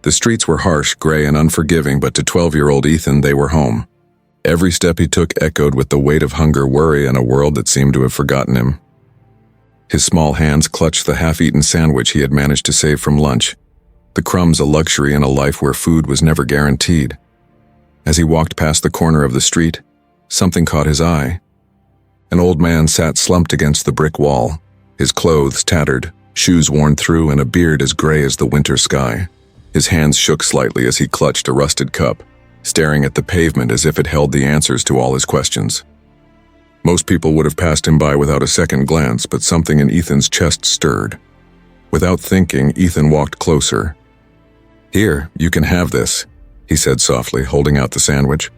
The streets were harsh, gray, and unforgiving, but to 12-year-old Ethan, they were home. Every step he took echoed with the weight of hunger, worry, and a world that seemed to have forgotten him. His small hands clutched the half-eaten sandwich he had managed to save from lunch, the crumbs a luxury in a life where food was never guaranteed. As he walked past the corner of the street, something caught his eye. An old man sat slumped against the brick wall, his clothes tattered, shoes worn through, and a beard as gray as the winter sky. His hands shook slightly as he clutched a rusted cup, staring at the pavement as if it held the answers to all his questions. Most people would have passed him by without a second glance, but something in Ethan's chest stirred. Without thinking, Ethan walked closer. "Here, you can have this," he said softly, holding out the sandwich.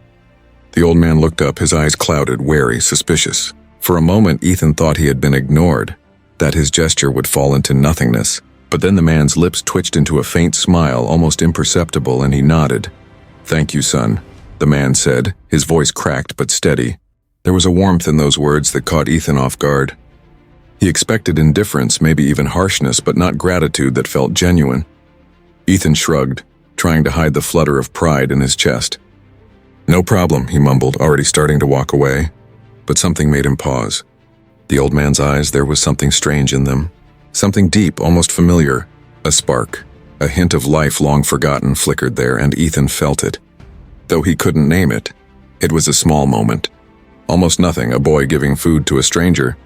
The old man looked up, his eyes clouded, wary, suspicious. For a moment, Ethan thought he had been ignored, that his gesture would fall into nothingness. But then the man's lips twitched into a faint smile, almost imperceptible, and he nodded. "Thank you, son," the man said, his voice cracked but steady. There was a warmth in those words that caught Ethan off guard. He expected indifference, maybe even harshness, but not gratitude that felt genuine. Ethan shrugged, trying to hide the flutter of pride in his chest. "No problem," he mumbled, already starting to walk away. But something made him pause. The old man's eyes, there was something strange in them. Something deep, almost familiar. A spark, a hint of life long forgotten flickered there, and Ethan felt it. Though he couldn't name it, it was a small moment. Almost nothing, a boy giving food to a stranger.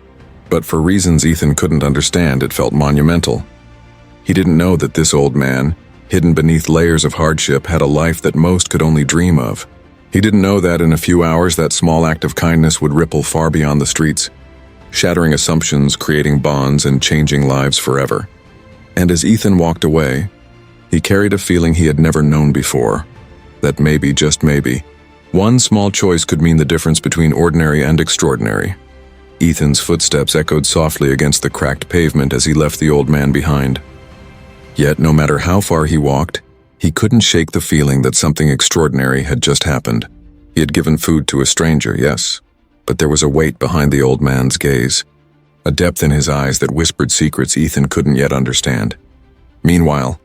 But for reasons Ethan couldn't understand, it felt monumental. He didn't know that this old man, hidden beneath layers of hardship, had a life that most could only dream of. He didn't know that in a few hours that small act of kindness would ripple far beyond the streets, shattering assumptions, creating bonds, and changing lives forever. And as Ethan walked away, he carried a feeling he had never known before, that maybe, just maybe, one small choice could mean the difference between ordinary and extraordinary. Ethan's footsteps echoed softly against the cracked pavement as he left the old man behind. Yet, no matter how far he walked, he couldn't shake the feeling that something extraordinary had just happened. He had given food to a stranger, yes, but there was a weight behind the old man's gaze, a depth in his eyes that whispered secrets Ethan couldn't yet understand. Meanwhile,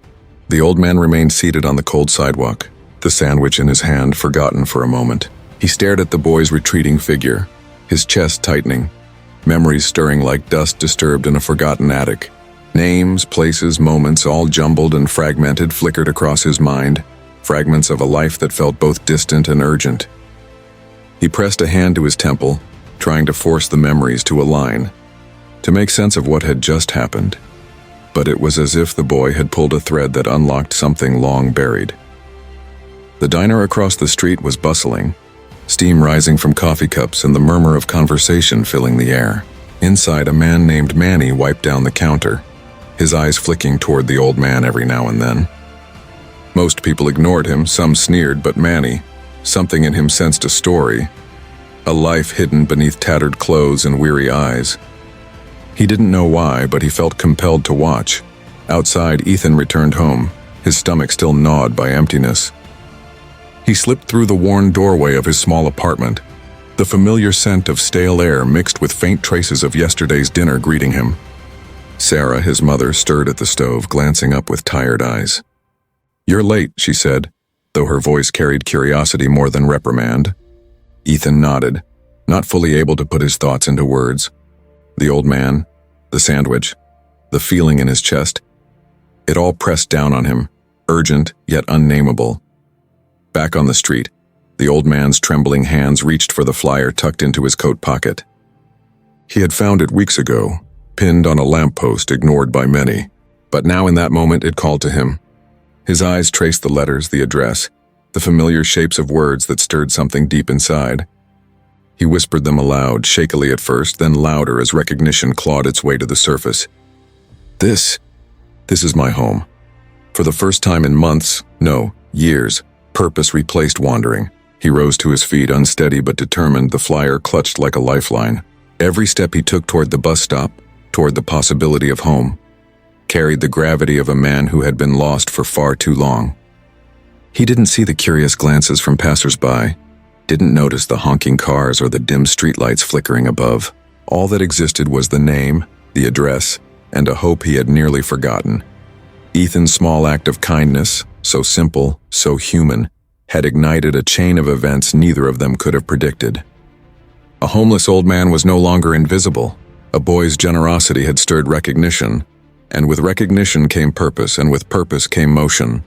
the old man remained seated on the cold sidewalk, the sandwich in his hand forgotten for a moment. He stared at the boy's retreating figure, his chest tightening, memories stirring like dust disturbed in a forgotten attic. Names, places, moments, all jumbled and fragmented, flickered across his mind, fragments of a life that felt both distant and urgent. He pressed a hand to his temple, trying to force the memories to align, to make sense of what had just happened. But it was as if the boy had pulled a thread that unlocked something long buried. The diner across the street was bustling, steam rising from coffee cups and the murmur of conversation filling the air. Inside, a man named Manny wiped down the counter, his eyes flicking toward the old man every now and then. Most people ignored him, some sneered, but Manny, something in him sensed a story, a life hidden beneath tattered clothes and weary eyes. He didn't know why, but he felt compelled to watch. Outside, Ethan returned home, his stomach still gnawed by emptiness. He slipped through the worn doorway of his small apartment, the familiar scent of stale air mixed with faint traces of yesterday's dinner greeting him. Sarah, his mother, stirred at the stove, glancing up with tired eyes. "You're late," she said, though her voice carried curiosity more than reprimand. Ethan nodded, not fully able to put his thoughts into words. The old man, the sandwich, the feeling in his chest, it all pressed down on him, urgent yet unnameable. Back on the street, the old man's trembling hands reached for the flyer tucked into his coat pocket. He had found it weeks ago, pinned on a lamppost, ignored by many, but now in that moment it called to him. His eyes traced the letters, the address, the familiar shapes of words that stirred something deep inside. He whispered them aloud, shakily at first, then louder as recognition clawed its way to the surface. This is my home. For the first time in months, no, years, purpose replaced wandering. He rose to his feet, unsteady but determined, the flyer clutched like a lifeline. Every step he took toward the bus stop, toward the possibility of home, carried the gravity of a man who had been lost for far too long. He didn't see the curious glances from passers-by, didn't notice the honking cars or the dim streetlights flickering above. All that existed was the name, the address, and a hope he had nearly forgotten. Ethan's small act of kindness, so simple, so human, had ignited a chain of events neither of them could have predicted. A homeless old man was no longer invisible. A boy's generosity had stirred recognition, and with recognition came purpose, and with purpose came motion.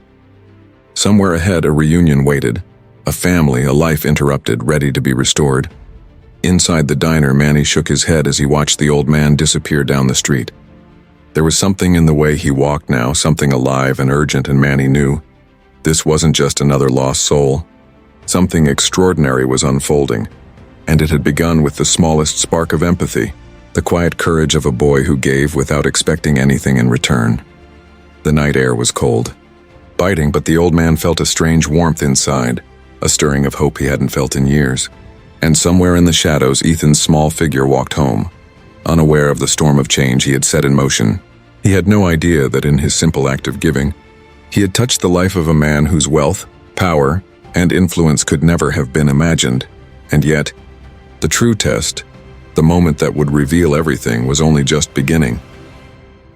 Somewhere ahead, a reunion waited, a family, a life interrupted, ready to be restored. Inside the diner, Manny shook his head as he watched the old man disappear down the street. There was something in the way he walked now, something alive and urgent, and Manny knew this wasn't just another lost soul. Something extraordinary was unfolding, and it had begun with the smallest spark of empathy, the quiet courage of a boy who gave without expecting anything in return. The night air was cold, biting, but the old man felt a strange warmth inside, a stirring of hope he hadn't felt in years. And somewhere in the shadows, Ethan's small figure walked home, unaware of the storm of change he had set in motion. He had no idea that in his simple act of giving, he had touched the life of a man whose wealth, power, and influence could never have been imagined. And yet, the true test, the moment that would reveal everything, was only just beginning.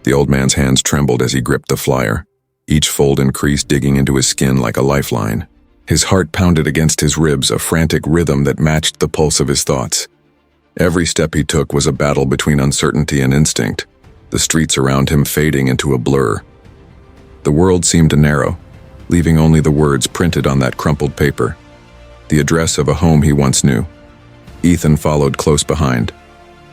The old man's hands trembled as he gripped the flyer, each fold increased, digging into his skin like a lifeline. His heart pounded against his ribs, a frantic rhythm that matched the pulse of his thoughts. Every step he took was a battle between uncertainty and instinct, the streets around him fading into a blur. The world seemed to narrow, leaving only the words printed on that crumpled paper, the address of a home he once knew. Ethan followed close behind,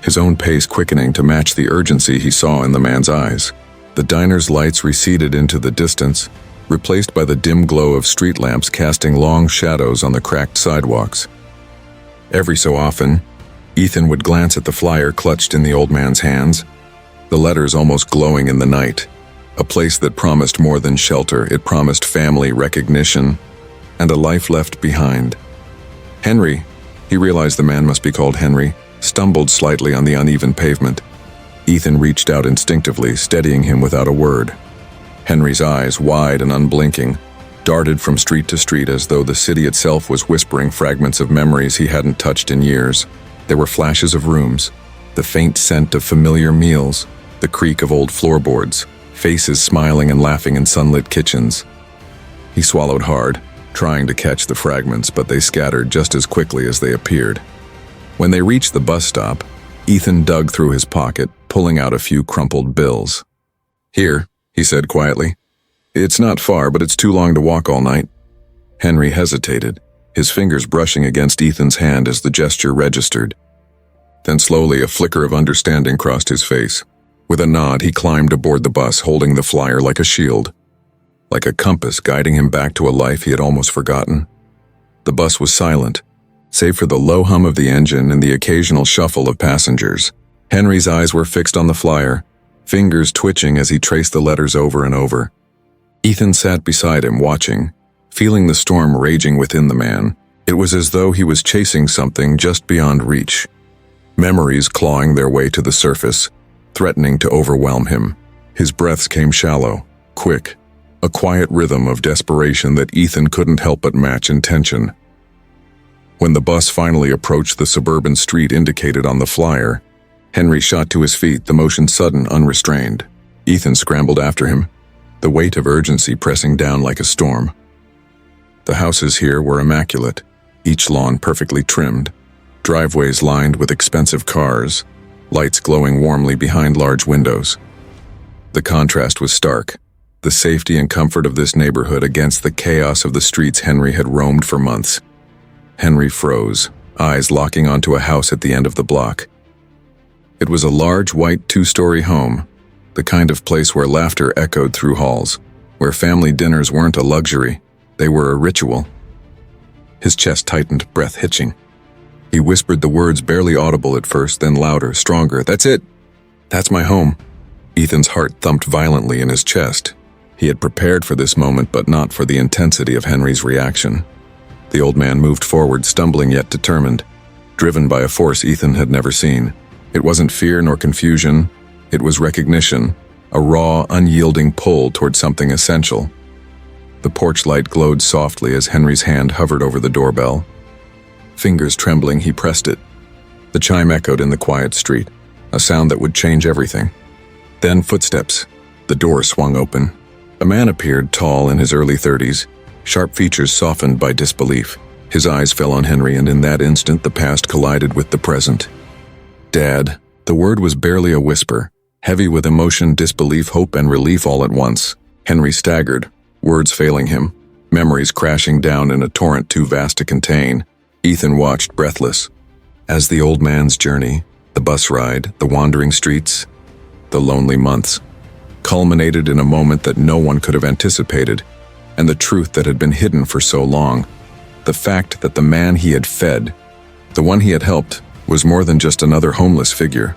his own pace quickening to match the urgency he saw in the man's eyes. The diner's lights receded into the distance, replaced by the dim glow of street lamps casting long shadows on the cracked sidewalks. Every so often, Ethan would glance at the flyer clutched in the old man's hands, the letters almost glowing in the night. A place that promised more than shelter. It promised family, recognition, and a life left behind. Henry, he realized the man must be called Henry, stumbled slightly on the uneven pavement. Ethan reached out instinctively, steadying him without a word. Henry's eyes, wide and unblinking, darted from street to street as though the city itself was whispering fragments of memories he hadn't touched in years. There were flashes of rooms, the faint scent of familiar meals, the creak of old floorboards, faces smiling and laughing in sunlit kitchens. He swallowed hard, trying to catch the fragments, but they scattered just as quickly as they appeared. When they reached the bus stop, Ethan dug through his pocket, pulling out a few crumpled bills. "Here," he said quietly. "It's not far, but it's too long to walk all night." Henry hesitated, his fingers brushing against Ethan's hand as the gesture registered. Then slowly a flicker of understanding crossed his face. With a nod, he climbed aboard the bus, holding the flyer like a shield, like a compass guiding him back to a life he had almost forgotten. The bus was silent, save for the low hum of the engine and the occasional shuffle of passengers. Henry's eyes were fixed on the flyer, fingers twitching as he traced the letters over and over. Ethan sat beside him, watching, feeling the storm raging within the man. It was as though he was chasing something just beyond reach. Memories clawing their way to the surface, threatening to overwhelm him. His breaths came shallow, quick, a quiet rhythm of desperation that Ethan couldn't help but match in tension. When the bus finally approached the suburban street indicated on the flyer, Henry shot to his feet, the motion sudden, unrestrained. Ethan scrambled after him, the weight of urgency pressing down like a storm. The houses here were immaculate, each lawn perfectly trimmed, driveways lined with expensive cars, lights glowing warmly behind large windows. The contrast was stark, the safety and comfort of this neighborhood against the chaos of the streets Henry had roamed for months. Henry froze, eyes locking onto a house at the end of the block. It was a large white two-story home, the kind of place where laughter echoed through halls, where family dinners weren't a luxury, they were a ritual. His chest tightened, breath hitching. He whispered the words barely audible at first, then louder, stronger. "That's it! That's my home." Ethan's heart thumped violently in his chest. He had prepared for this moment, but not for the intensity of Henry's reaction. The old man moved forward, stumbling yet determined, driven by a force Ethan had never seen. It wasn't fear nor confusion, it was recognition, a raw, unyielding pull toward something essential. The porch light glowed softly as Henry's hand hovered over the doorbell. Fingers trembling, he pressed it. The chime echoed in the quiet street, a sound that would change everything. Then footsteps. The door swung open. A man appeared, tall in his early 30s, sharp features softened by disbelief. His eyes fell on Henry, and in that instant the past collided with the present. "Dad." The word was barely a whisper, heavy with emotion, disbelief, hope, and relief all at once. Henry staggered, words failing him, memories crashing down in a torrent too vast to contain. Ethan watched, breathless, as the old man's journey, the bus ride, the wandering streets, the lonely months, culminated in a moment that no one could have anticipated, and the truth that had been hidden for so long. The fact that the man he had fed, the one he had helped, was more than just another homeless figure,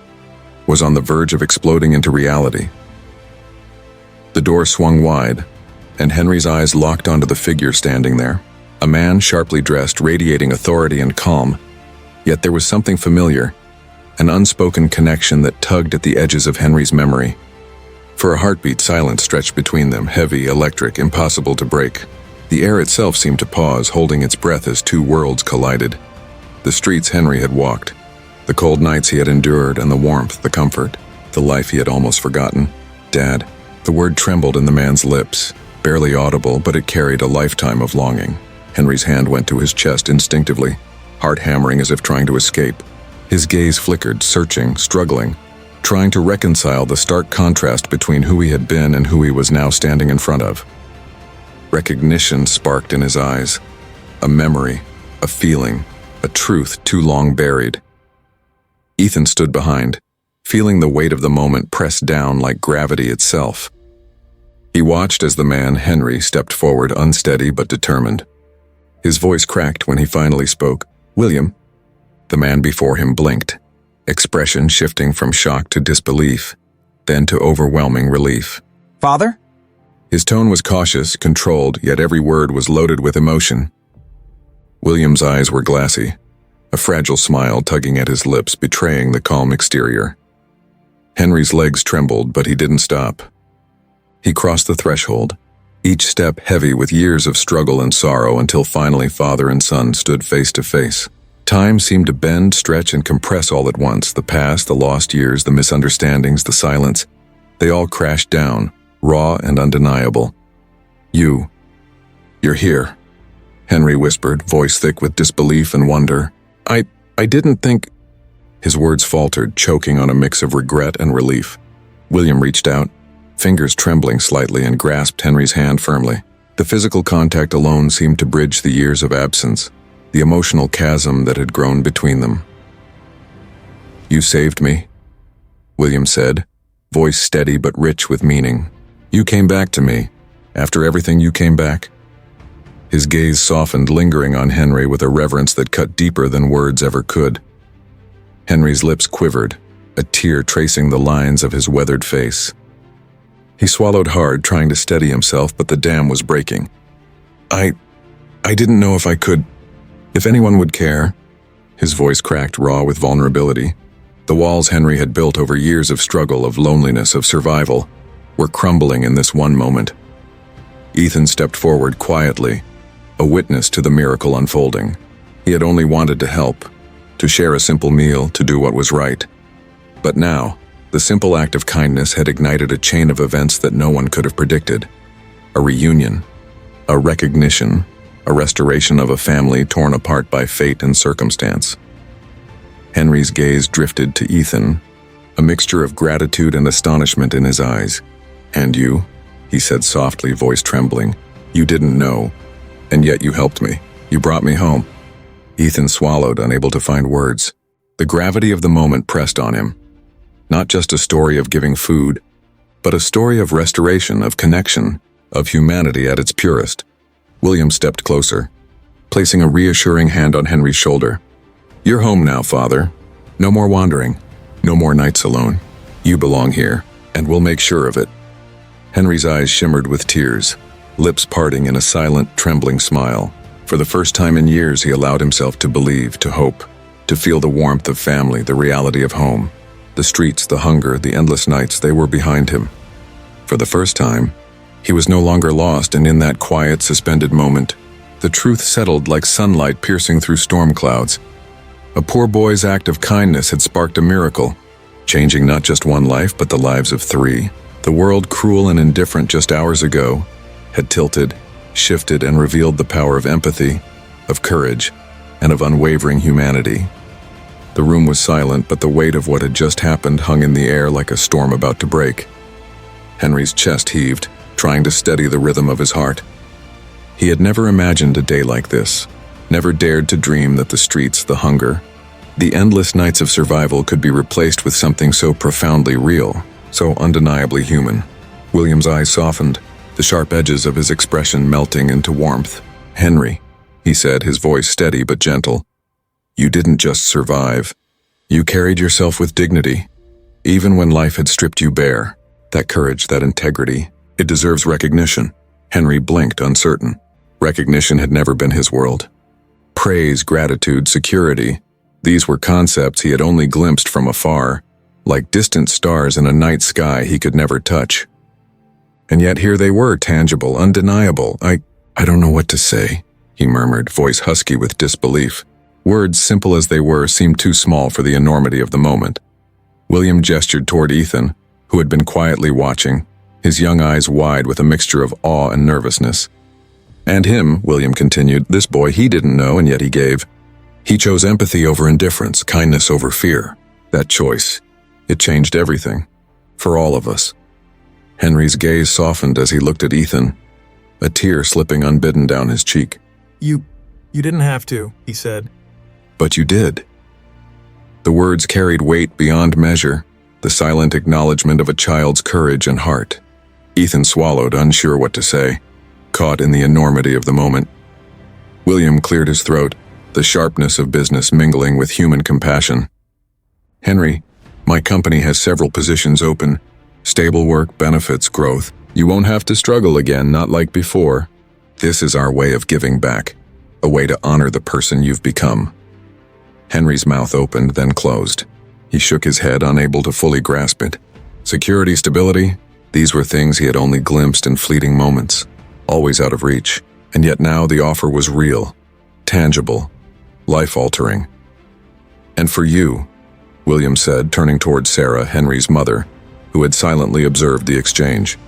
was on the verge of exploding into reality. The door swung wide, and Henry's eyes locked onto the figure standing there. A man sharply dressed, radiating authority and calm, yet there was something familiar, an unspoken connection that tugged at the edges of Henry's memory. For a heartbeat, silence stretched between them, heavy, electric, impossible to break. The air itself seemed to pause, holding its breath as two worlds collided. The streets Henry had walked, the cold nights he had endured, and the warmth, the comfort, the life he had almost forgotten. "Dad." The word trembled in the man's lips, barely audible, but it carried a lifetime of longing. Henry's hand went to his chest instinctively, heart hammering as if trying to escape. His gaze flickered, searching, struggling, trying to reconcile the stark contrast between who he had been and who he was now standing in front of. Recognition sparked in his eyes, a memory, a feeling, a truth too long buried. Ethan stood behind, feeling the weight of the moment press down like gravity itself. He watched as the man, Henry, stepped forward, unsteady but determined. His voice cracked when he finally spoke. "William." The man before him blinked, expression shifting from shock to disbelief, then to overwhelming relief. "Father?" His tone was cautious, controlled, yet every word was loaded with emotion. William's eyes were glassy, a fragile smile tugging at his lips, betraying the calm exterior. Henry's legs trembled, but he didn't stop. He crossed the threshold, each step heavy with years of struggle and sorrow, until finally father and son stood face to face. Time seemed to bend, stretch, and compress all at once. The past, the lost years, the misunderstandings, the silence, they all crashed down, raw and undeniable. You're here," Henry whispered, voice thick with disbelief and wonder. I didn't think." His words faltered, choking on a mix of regret and relief. William reached out, fingers trembling slightly, and grasped Henry's hand firmly. The physical contact alone seemed to bridge the years of absence, the emotional chasm that had grown between them. "You saved me," William said, voice steady but rich with meaning. "You came back to me. After everything, you came back." His gaze softened, lingering on Henry with a reverence that cut deeper than words ever could. Henry's lips quivered, a tear tracing the lines of his weathered face. He swallowed hard, trying to steady himself, but the dam was breaking. I didn't know if anyone would care." His voice cracked, raw with vulnerability. The walls Henry had built over years of struggle, of loneliness, of survival, were crumbling in this one moment. Ethan stepped forward quietly, a witness to the miracle unfolding. He had only wanted to help, to share a simple meal, to do what was right. But now, the simple act of kindness had ignited a chain of events that no one could have predicted. A reunion, a recognition, a restoration of a family torn apart by fate and circumstance. Henry's gaze drifted to Ethan, a mixture of gratitude and astonishment in his eyes. "And you?" he said softly, voice trembling. "You didn't know, and yet you helped me. You brought me home." Ethan swallowed, unable to find words. The gravity of the moment pressed on him. Not just a story of giving food, but a story of restoration, of connection, of humanity at its purest. William stepped closer, placing a reassuring hand on Henry's shoulder. "You're home now, Father. No more wandering, no more nights alone. You belong here, and we'll make sure of it." Henry's eyes shimmered with tears, lips parting in a silent, trembling smile. For the first time in years, he allowed himself to believe, to hope, to feel the warmth of family, the reality of home. The streets, the hunger, the endless nights, they were behind him. For the first time, he was no longer lost, and in that quiet, suspended moment, the truth settled like sunlight piercing through storm clouds. A poor boy's act of kindness had sparked a miracle, changing not just one life, but the lives of 3. The world, cruel and indifferent just hours ago, had tilted, shifted, and revealed the power of empathy, of courage, and of unwavering humanity. The room was silent, but the weight of what had just happened hung in the air like a storm about to break. Henry's chest heaved, trying to steady the rhythm of his heart. He had never imagined a day like this, never dared to dream that the streets, the hunger, the endless nights of survival could be replaced with something so profoundly real, so undeniably human. William's eyes softened, the sharp edges of his expression melting into warmth. "Henry," he said, his voice steady but gentle, "you didn't just survive. You carried yourself with dignity, even when life had stripped you bare. That courage, that integrity, it deserves recognition." Henry blinked, uncertain. Recognition had never been his world. Praise, gratitude, security, these were concepts he had only glimpsed from afar, like distant stars in a night sky he could never touch. And yet here they were, tangible, undeniable. I don't know what to say," he murmured, voice husky with disbelief. Words, simple as they were, seemed too small for the enormity of the moment. William gestured toward Ethan, who had been quietly watching, his young eyes wide with a mixture of awe and nervousness. "And him," William continued, "this boy he didn't know, and yet he gave. He chose empathy over indifference, kindness over fear. That choice, it changed everything. For all of us." Henry's gaze softened as he looked at Ethan, a tear slipping unbidden down his cheek. You didn't have to," he said. "But you did." The words carried weight beyond measure, the silent acknowledgement of a child's courage and heart. Ethan swallowed, unsure what to say, caught in the enormity of the moment. William cleared his throat, the sharpness of business mingling with human compassion. "Henry, my company has several positions open. Stable work, benefits, growth. You won't have to struggle again, not like before. This is our way of giving back, a way to honor the person you've become." Henry's mouth opened, then closed. He shook his head, unable to fully grasp it. Security, stability, these were things he had only glimpsed in fleeting moments, always out of reach. And yet now the offer was real, tangible, life-altering. "And for you," William said, turning toward Sarah, Henry's mother, who had silently observed the exchange.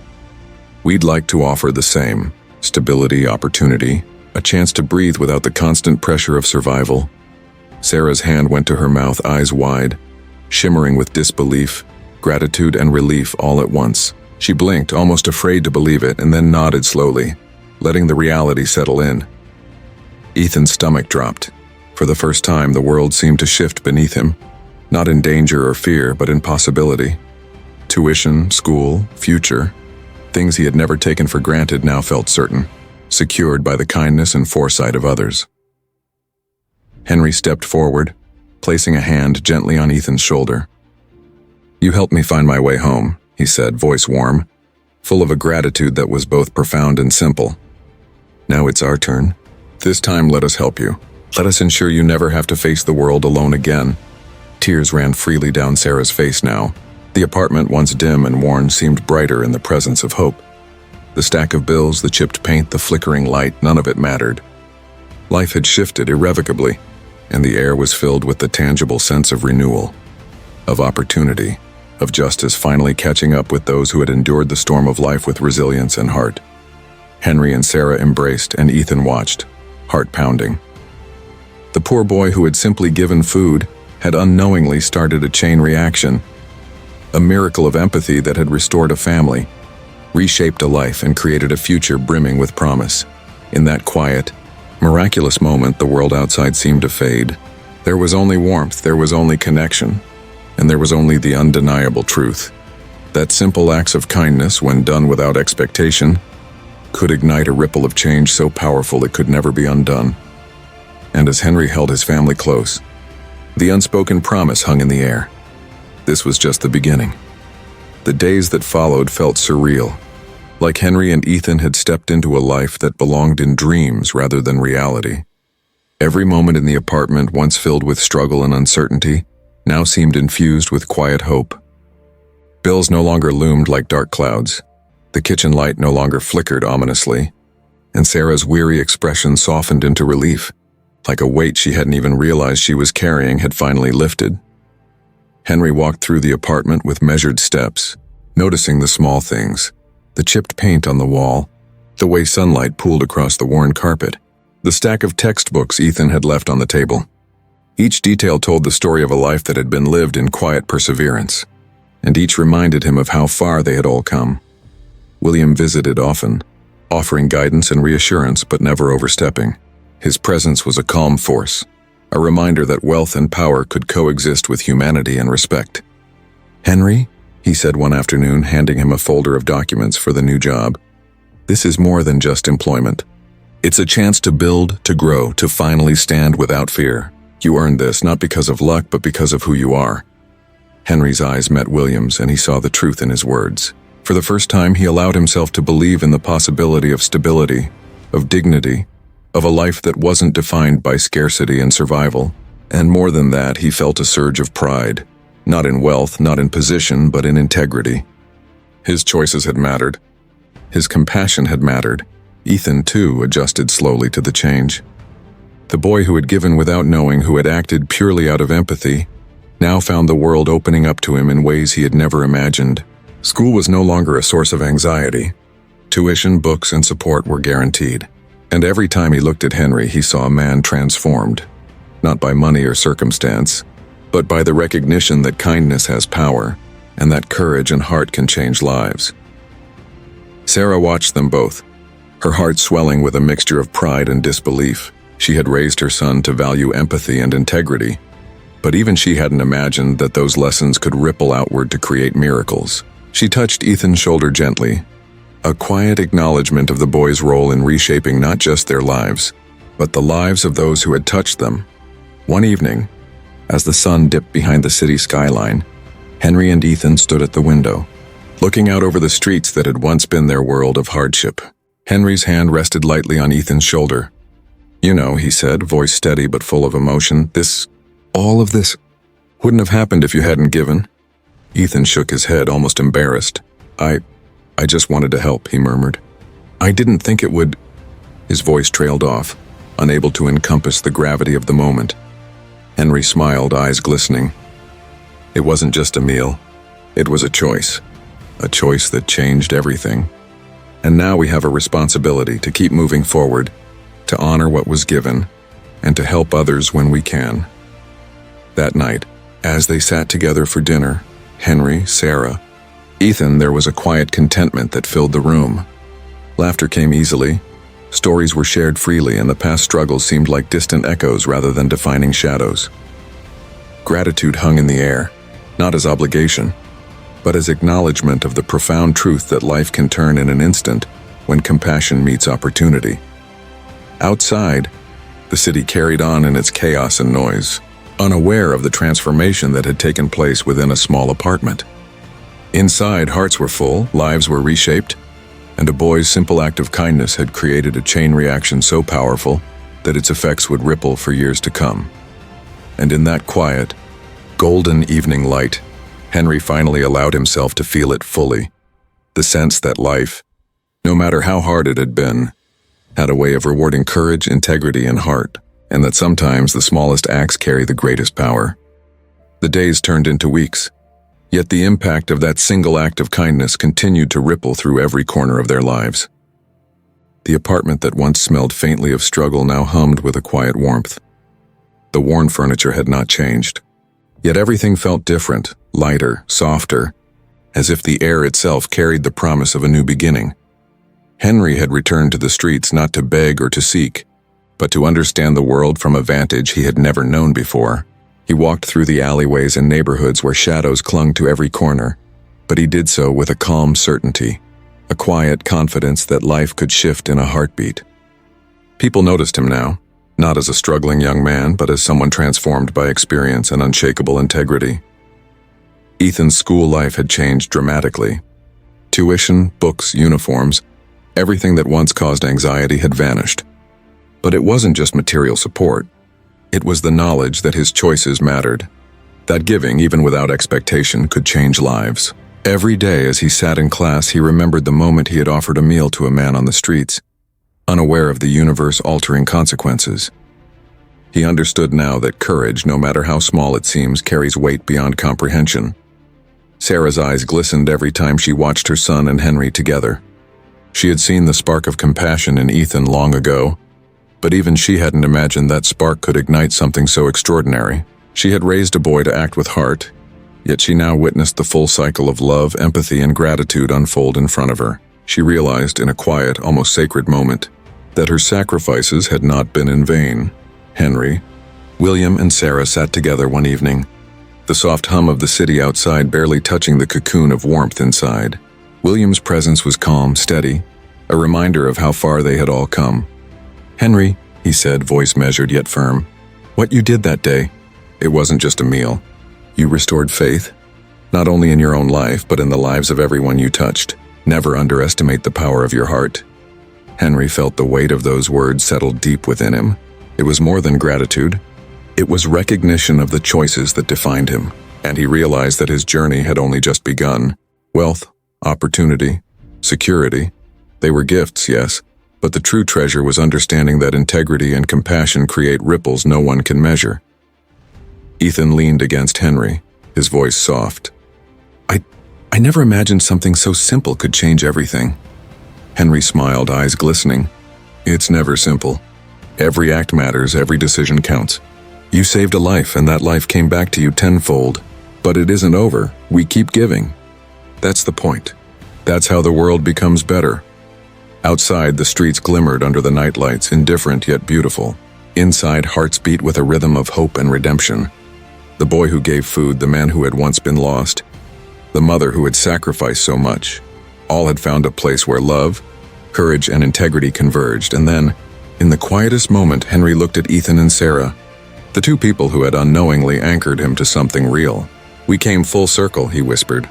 "We'd like to offer the same: stability, opportunity, a chance to breathe without the constant pressure of survival." Sarah's hand went to her mouth, eyes wide, shimmering with disbelief, gratitude, and relief all at once. She blinked, almost afraid to believe it, and then nodded slowly, letting the reality settle in. Ethan's stomach dropped. For the first time, the world seemed to shift beneath him, not in danger or fear, but in possibility. Tuition, school, future, things he had never taken for granted now felt certain, secured by the kindness and foresight of others. Henry stepped forward, placing a hand gently on Ethan's shoulder. "You helped me find my way home," he said, voice warm, full of a gratitude that was both profound and simple. "Now it's our turn. This time let us help you. Let us ensure you never have to face the world alone again." Tears ran freely down Sarah's face now. The apartment, once dim and worn, seemed brighter in the presence of hope. The stack of bills, the chipped paint, the flickering light, none of it mattered. Life had shifted irrevocably, and the air was filled with the tangible sense of renewal, of opportunity, of justice finally catching up with those who had endured the storm of life with resilience and heart. Henry and Sarah embraced, and Ethan watched, heart pounding. The poor boy who had simply given food had unknowingly started a chain reaction, a miracle of empathy that had restored a family, reshaped a life, and created a future brimming with promise. In that quiet, miraculous moment, the world outside seemed to fade. There was only warmth, there was only connection, and there was only the undeniable truth that simple acts of kindness, when done without expectation, could ignite a ripple of change so powerful it could never be undone. And as Henry held his family close, the unspoken promise hung in the air. This was just the beginning. The days that followed felt surreal, like Henry and Ethan had stepped into a life that belonged in dreams rather than reality. Every moment in the apartment, once filled with struggle and uncertainty, now seemed infused with quiet hope. Bills no longer loomed like dark clouds. The kitchen light no longer flickered ominously, and Sarah's weary expression softened into relief, like a weight she hadn't even realized she was carrying had finally lifted. Henry walked through the apartment with measured steps, noticing the small things, the chipped paint on the wall, the way sunlight pooled across the worn carpet, the stack of textbooks Ethan had left on the table. Each detail told the story of a life that had been lived in quiet perseverance, and each reminded him of how far they had all come. William visited often, offering guidance and reassurance but never overstepping. His presence was a calm force, a reminder that wealth and power could coexist with humanity and respect. "Henry," he said one afternoon, handing him a folder of documents for the new job, "this is more than just employment. It's a chance to build, to grow, to finally stand without fear. You earned this, not because of luck, but because of who you are." Henry's eyes met William's, and he saw the truth in his words. For the first time, he allowed himself to believe in the possibility of stability, of dignity, of a life that wasn't defined by scarcity and survival. And more than that, he felt a surge of pride, not in wealth, not in position, but in integrity. His choices had mattered. His compassion had mattered. Ethan, too, adjusted slowly to the change. The boy who had given without knowing, who had acted purely out of empathy, now found the world opening up to him in ways he had never imagined. School was no longer a source of anxiety. Tuition, books, and support were guaranteed. And every time he looked at Henry, he saw a man transformed, not by money or circumstance, but by the recognition that kindness has power, and that courage and heart can change lives. Sarah watched them both, her heart swelling with a mixture of pride and disbelief. She had raised her son to value empathy and integrity, but even she hadn't imagined that those lessons could ripple outward to create miracles. She touched Ethan's shoulder gently, a quiet acknowledgement of the boy's role in reshaping not just their lives, but the lives of those who had touched them. One evening, as the sun dipped behind the city skyline, Henry and Ethan stood at the window, looking out over the streets that had once been their world of hardship. Henry's hand rested lightly on Ethan's shoulder. "You know," he said, voice steady but full of emotion, all of this wouldn't have happened if you hadn't given." Ethan shook his head, almost embarrassed. I just wanted to help," he murmured. "I didn't think it would—" His voice trailed off, unable to encompass the gravity of the moment. Henry smiled, eyes glistening. It wasn't just a meal. It was a choice that changed everything. And now we have a responsibility to keep moving forward, to honor what was given, and to help others when we can. That night, as they sat together for dinner, Henry, Sarah, Ethan, there was a quiet contentment that filled the room. Laughter came easily, stories were shared freely, and the past struggles seemed like distant echoes rather than defining shadows. Gratitude hung in the air, not as obligation, but as acknowledgement of the profound truth that life can turn in an instant when compassion meets opportunity. Outside, the city carried on in its chaos and noise, unaware of the transformation that had taken place within a small apartment. Inside, hearts were full, lives were reshaped, and a boy's simple act of kindness had created a chain reaction so powerful that its effects would ripple for years to come. And in that quiet, golden evening light, Henry finally allowed himself to feel it fully, the sense that life, no matter how hard it had been, had a way of rewarding courage, integrity, and heart, and that sometimes the smallest acts carry the greatest power. The days turned into weeks, yet the impact of that single act of kindness continued to ripple through every corner of their lives. The apartment that once smelled faintly of struggle now hummed with a quiet warmth. The worn furniture had not changed, yet everything felt different, lighter, softer, as if the air itself carried the promise of a new beginning. Henry had returned to the streets not to beg or to seek, but to understand the world from a vantage he had never known before. He walked through the alleyways and neighborhoods where shadows clung to every corner, but he did so with a calm certainty, a quiet confidence that life could shift in a heartbeat. People noticed him now, not as a struggling young man, but as someone transformed by experience and unshakable integrity. Ethan's school life had changed dramatically. Tuition, books, uniforms, everything that once caused anxiety had vanished. But it wasn't just material support. It was the knowledge that his choices mattered, that giving, even without expectation, could change lives. Every day as he sat in class, he remembered the moment he had offered a meal to a man on the streets, unaware of the universe-altering consequences. He understood now that courage, no matter how small it seems, carries weight beyond comprehension. Sarah's eyes glistened every time she watched her son and Henry together. She had seen the spark of compassion in Ethan long ago, but even she hadn't imagined that spark could ignite something so extraordinary. She had raised a boy to act with heart, yet she now witnessed the full cycle of love, empathy, and gratitude unfold in front of her. She realized in a quiet, almost sacred moment that her sacrifices had not been in vain. Henry, William, and Sarah sat together one evening, the soft hum of the city outside barely touching the cocoon of warmth inside. William's presence was calm, steady, a reminder of how far they had all come. "Henry," he said, voice measured yet firm, "what you did that day, it wasn't just a meal. You restored faith, not only in your own life, but in the lives of everyone you touched. Never underestimate the power of your heart." Henry felt the weight of those words settle deep within him. It was more than gratitude. It was recognition of the choices that defined him, and he realized that his journey had only just begun. Wealth, opportunity, security, they were gifts, yes, but the true treasure was understanding that integrity and compassion create ripples no one can measure. Ethan leaned against Henry, his voice soft. I never imagined something so simple could change everything." Henry smiled, eyes glistening. "It's never simple. Every act matters, every decision counts. You saved a life, and that life came back to you tenfold. But it isn't over. We keep giving. That's the point. That's how the world becomes better." Outside, the streets glimmered under the nightlights, indifferent yet beautiful. Inside, hearts beat with a rhythm of hope and redemption. The boy who gave food, the man who had once been lost, the mother who had sacrificed so much, all had found a place where love, courage, and integrity converged. And then, in the quietest moment, Henry looked at Ethan and Sarah, the two people who had unknowingly anchored him to something real. "We came full circle," he whispered.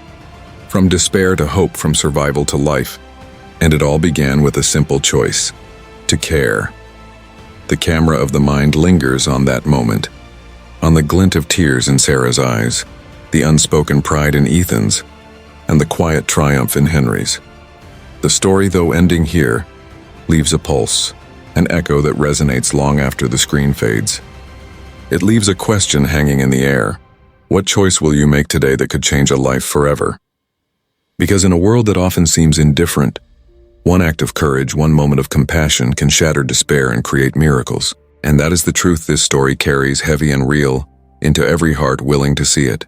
"From despair to hope, from survival to life. And it all began with a simple choice: to care." The camera of the mind lingers on that moment, on the glint of tears in Sarah's eyes, the unspoken pride in Ethan's, and the quiet triumph in Henry's. The story, though ending here, leaves a pulse, an echo that resonates long after the screen fades. It leaves a question hanging in the air. What choice will you make today that could change a life forever? Because in a world that often seems indifferent, one act of courage, one moment of compassion can shatter despair and create miracles. And that is the truth this story carries, heavy and real, into every heart willing to see it.